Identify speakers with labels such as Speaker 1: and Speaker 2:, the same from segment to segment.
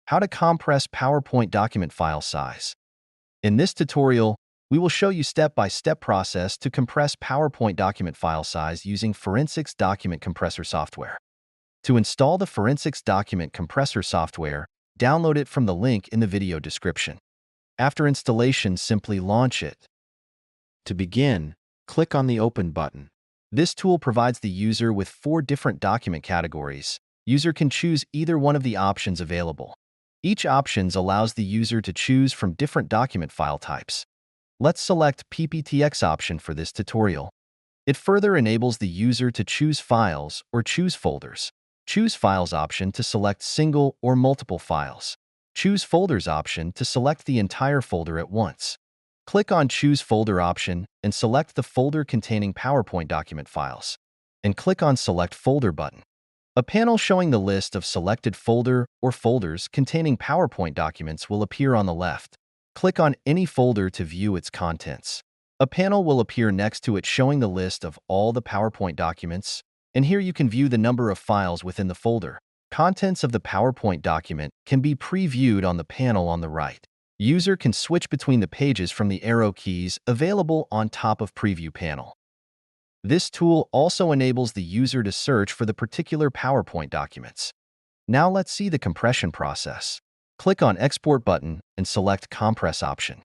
Speaker 1: How to compress PowerPoint document file size. In this tutorial, we will show you step-by-step process to compress PowerPoint document file size using Forensics Document Compressor software. To install the Forensics Document Compressor software, download it from the link in the video description. After installation, simply launch it. To begin, click on the Open button. This tool provides the user with 4 different document categories. User can choose either one of the options available. Each option allows the user to choose from different document file types. Let's select PPTX option for this tutorial. It further enables the user to choose files or choose folders. Choose files option to select single or multiple files. Choose folders option to select the entire folder at once. Click on Choose Folder option and select the folder containing PowerPoint document files. And click on Select Folder button. A panel showing the list of selected folder or folders containing PowerPoint documents will appear on the left. Click on any folder to view its contents. A panel will appear next to it showing the list of all the PowerPoint documents, and here you can view the number of files within the folder. Contents of the PowerPoint document can be previewed on the panel on the right. User can switch between the pages from the arrow keys available on top of Preview panel. This tool also enables the user to search for the particular PowerPoint documents. Now let's see the compression process. Click on Export button and select Compress option.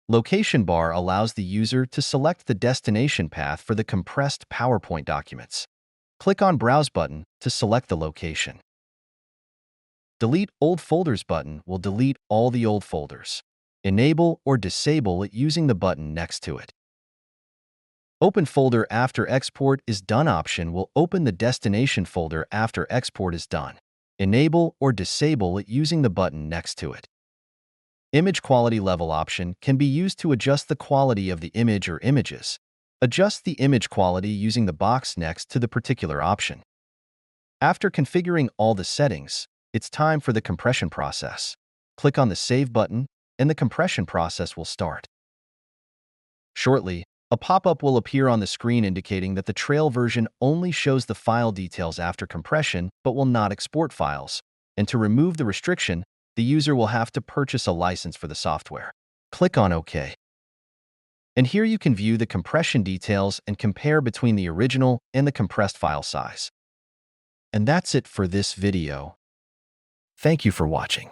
Speaker 1: Location bar allows the user to select the destination path for the compressed PowerPoint documents. Click on Browse button to select the location. Delete Old Folders button will delete all the old folders. Enable or disable it using the button next to it. Open Folder After Export is Done option will open the destination folder after export is done. Enable or disable it using the button next to it. Image Quality Level option can be used to adjust the quality of the image or images. Adjust the image quality using the box next to the particular option. After configuring all the settings, it's time for the compression process. Click on the Save button, and the compression process will start. Shortly, a pop-up will appear on the screen indicating that the trail version only shows the file details after compression but will not export files. And to remove the restriction, the user will have to purchase a license for the software. Click on OK. And here you can view the compression details and compare between the original and the compressed file size. And that's it for this video. Thank you for watching.